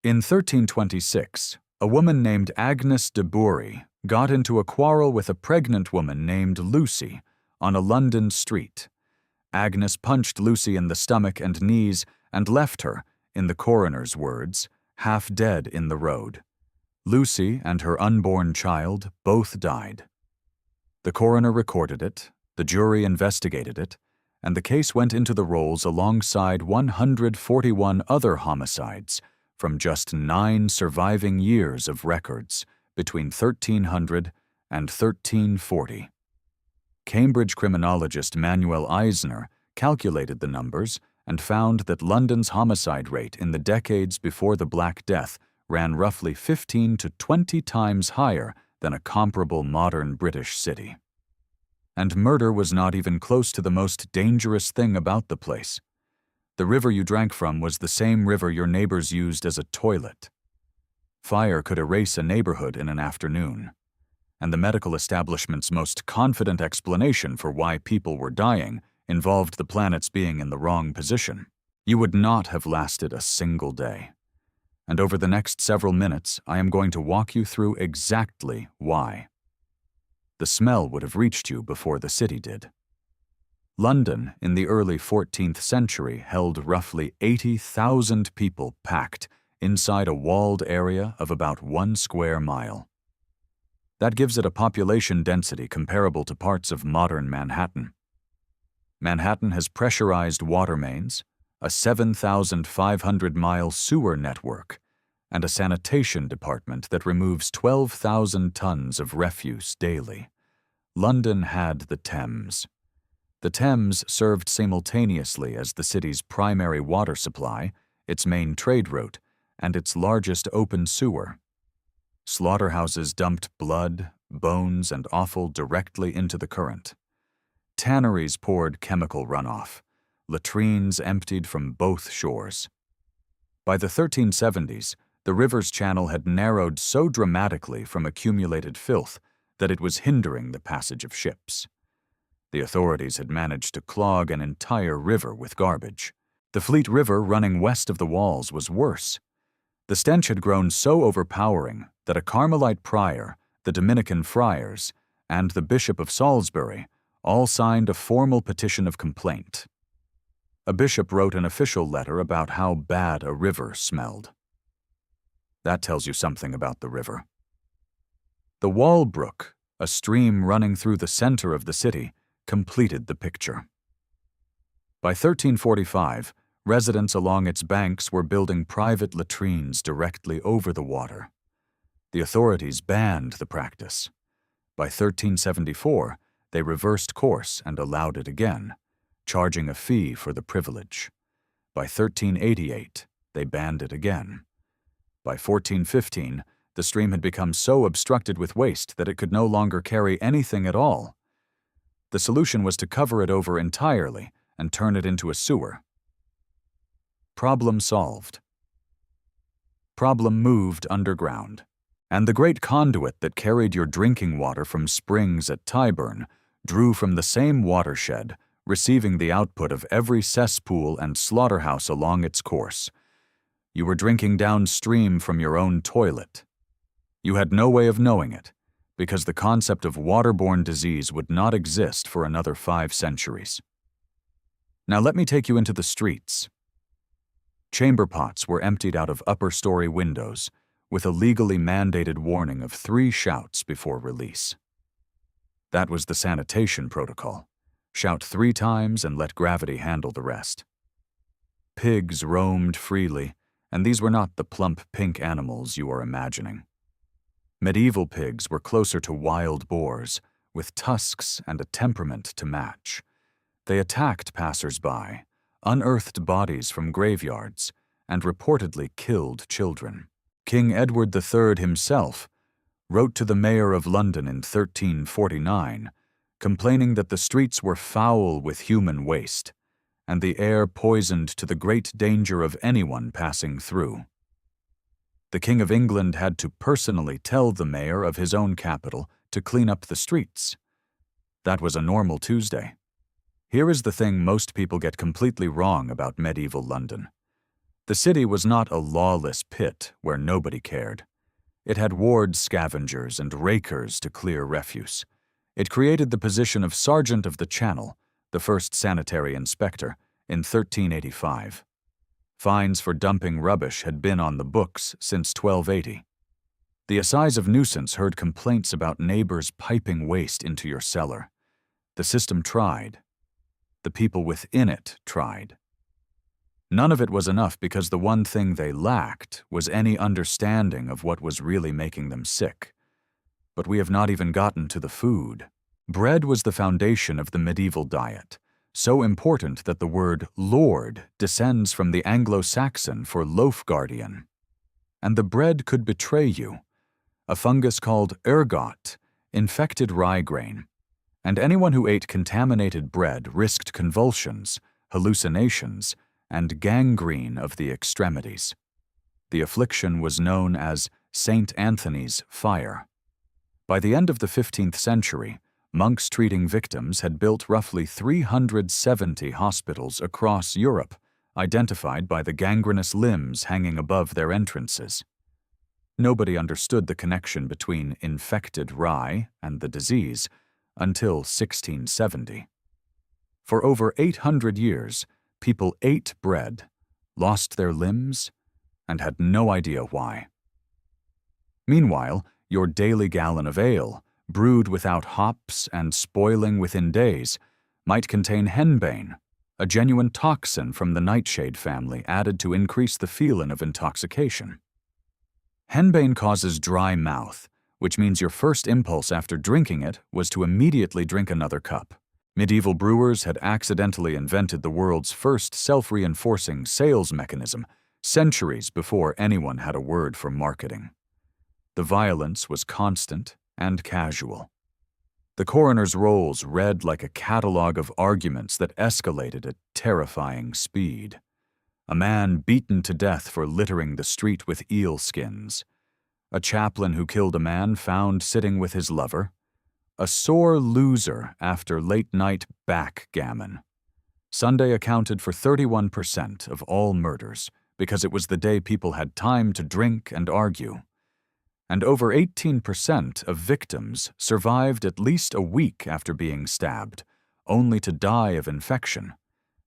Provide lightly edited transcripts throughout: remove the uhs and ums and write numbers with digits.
In 1326, a woman named Agnes de Bury got into a quarrel with a pregnant woman named Lucy on a London street. Agnes punched Lucy in the stomach and knees and left her, in the coroner's words, half dead in the road. Lucy and her unborn child both died. The coroner recorded it, the jury investigated it, and the case went into the rolls alongside 141 other homicides from just 9 surviving years of records between 1300 and 1340. Cambridge criminologist Manuel Eisner calculated the numbers and found that London's homicide rate in the decades before the Black Death ran roughly 15 to 20 times higher than a comparable modern British city. And murder was not even close to the most dangerous thing about the place. The river you drank from was the same river your neighbors used as a toilet. Fire could erase a neighborhood in an afternoon, and the medical establishment's most confident explanation for why people were dying involved the planets being in the wrong position. You would not have lasted a single day. And over the next several minutes, I am going to walk you through exactly why. The smell would have reached you before the city did. London in the early 14th century held roughly 80,000 people packed inside a walled area of about 1 square mile. That gives it a population density comparable to parts of modern Manhattan. Manhattan has pressurized water mains, a 7,500-mile sewer network, and a sanitation department that removes 12,000 tons of refuse daily. London had the Thames. The Thames served simultaneously as the city's primary water supply, its main trade route, and its largest open sewer. Slaughterhouses dumped blood, bones, and offal directly into the current. Tanneries poured chemical runoff. Latrines emptied from both shores. By the 1370s, the river's channel had narrowed so dramatically from accumulated filth that it was hindering the passage of ships. The authorities had managed to clog an entire river with garbage. The Fleet River running west of the walls was worse. The stench had grown so overpowering that a Carmelite prior, the Dominican friars, and the Bishop of Salisbury all signed a formal petition of complaint. A bishop wrote an official letter about how bad a river smelled. That tells you something about the river. The Walbrook, a stream running through the center of the city, completed the picture. By 1345, residents along its banks were building private latrines directly over the water. The authorities banned the practice. By 1374, they reversed course and allowed it again, charging a fee for the privilege. By 1388, they banned it again. By 1415, the stream had become so obstructed with waste that it could no longer carry anything at all. The solution was to cover it over entirely and turn it into a sewer. Problem solved. Problem moved underground, and the great conduit that carried your drinking water from springs at Tyburn drew from the same watershed, receiving the output of every cesspool and slaughterhouse along its course. You were drinking downstream from your own toilet. You had no way of knowing it, because the concept of waterborne disease would not exist for another 5 centuries. Now let me take you into the streets. Chamber pots were emptied out of upper-story windows, with a legally mandated warning of 3 shouts before release. That was the sanitation protocol. Shout 3 times and let gravity handle the rest. Pigs roamed freely, and these were not the plump pink animals you are imagining. Medieval pigs were closer to wild boars, with tusks and a temperament to match. They attacked passers-by, unearthed bodies from graveyards, and reportedly killed children. King Edward III himself wrote to the mayor of London in 1349, complaining that the streets were foul with human waste, and the air poisoned to the great danger of anyone passing through. The King of England had to personally tell the mayor of his own capital to clean up the streets. That was a normal Tuesday. Here is the thing most people get completely wrong about medieval London. The city was not a lawless pit where nobody cared. It had ward scavengers and rakers to clear refuse. It created the position of Sergeant of the Channel, the first sanitary inspector, in 1385. Fines for dumping rubbish had been on the books since 1280. The Assize of Nuisance heard complaints about neighbors piping waste into your cellar. The system tried. The people within it tried. None of it was enough because the one thing they lacked was any understanding of what was really making them sick. But we have not even gotten to the food. Bread was the foundation of the medieval diet, so important that the word lord descends from the Anglo-Saxon for loaf guardian. And the bread could betray you. A fungus called ergot infected rye grain, and anyone who ate contaminated bread risked convulsions, hallucinations, and gangrene of the extremities. The affliction was known as St. Anthony's fire. By the end of the 15th century, monks treating victims had built roughly 370 hospitals across Europe, identified by the gangrenous limbs hanging above their entrances. Nobody understood the connection between infected rye and the disease until 1670. For over 800 years, people ate bread, lost their limbs, and had no idea why. Meanwhile, your daily gallon of ale, brewed without hops and spoiling within days, might contain henbane, a genuine toxin from the nightshade family added to increase the feeling of intoxication. Henbane causes dry mouth, which means your first impulse after drinking it was to immediately drink another cup. Medieval brewers had accidentally invented the world's first self-reinforcing sales mechanism centuries before anyone had a word for marketing. The violence was constant and casual. The coroner's rolls read like a catalog of arguments that escalated at terrifying speed. A man beaten to death for littering the street with eel skins. A chaplain who killed a man found sitting with his lover. A sore loser after late-night backgammon. Sunday accounted for 31% of all murders because it was the day people had time to drink and argue. And over 18% of victims survived at least a week after being stabbed, only to die of infection,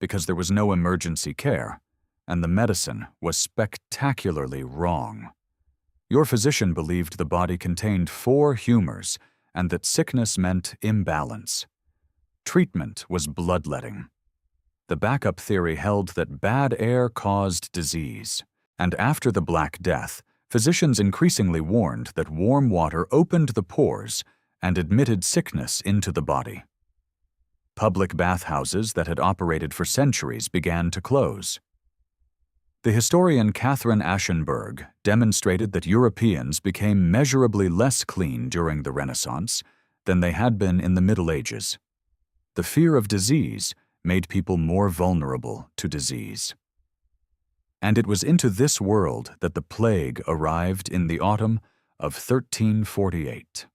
because there was no emergency care, and the medicine was spectacularly wrong. Your physician believed the body contained 4 humors, and that sickness meant imbalance. Treatment was bloodletting. The backup theory held that bad air caused disease, and after the Black Death, physicians increasingly warned that warm water opened the pores and admitted sickness into the body. Public bathhouses that had operated for centuries began to close. The historian Catherine Aschenberg demonstrated that Europeans became measurably less clean during the Renaissance than they had been in the Middle Ages. The fear of disease made people more vulnerable to disease. And it was into this world that the plague arrived in the autumn of 1348.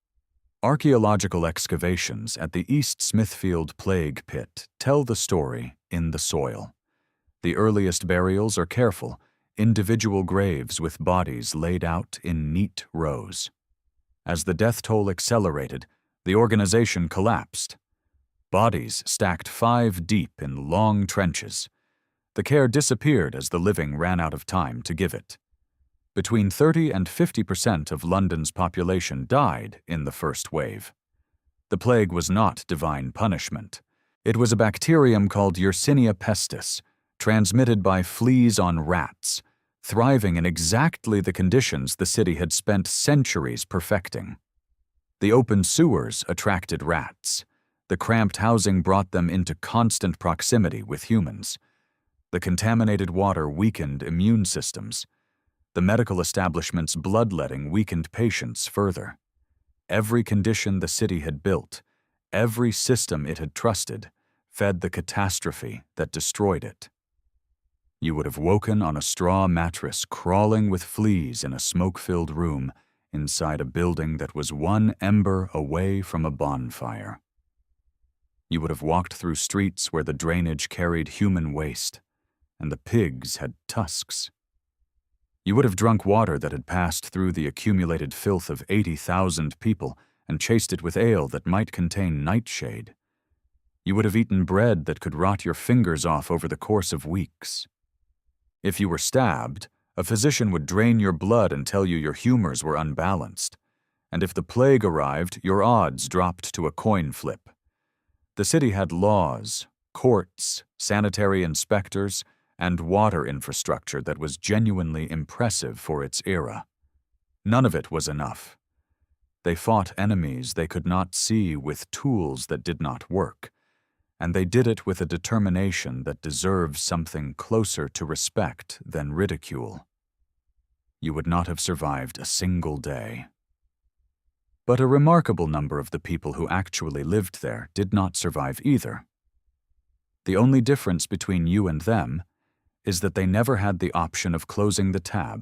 Archaeological excavations at the East Smithfield plague pit tell the story in the soil. The earliest burials are careful, individual graves with bodies laid out in neat rows. As the death toll accelerated, the organization collapsed. Bodies stacked 5 deep in long trenches. The care disappeared as the living ran out of time to give it. Between 30 and 50% of London's population died in the first wave. The plague was not divine punishment. It was a bacterium called Yersinia pestis, transmitted by fleas on rats, thriving in exactly the conditions the city had spent centuries perfecting. The open sewers attracted rats. The cramped housing brought them into constant proximity with humans. The contaminated water weakened immune systems. The medical establishment's bloodletting weakened patients further. Every condition the city had built, every system it had trusted, fed the catastrophe that destroyed it. You would have woken on a straw mattress crawling with fleas in a smoke-filled room inside a building that was one ember away from a bonfire. You would have walked through streets where the drainage carried human waste, and the pigs had tusks. You would have drunk water that had passed through the accumulated filth of 80,000 people and chased it with ale that might contain nightshade. You would have eaten bread that could rot your fingers off over the course of weeks. If you were stabbed, a physician would drain your blood and tell you your humors were unbalanced. And if the plague arrived, your odds dropped to a coin flip. The city had laws, courts, sanitary inspectors, and water infrastructure that was genuinely impressive for its era. None of it was enough. They fought enemies they could not see with tools that did not work, and they did it with a determination that deserves something closer to respect than ridicule. You would not have survived a single day. But a remarkable number of the people who actually lived there did not survive either. The only difference between you and them is that they never had the option of closing the tab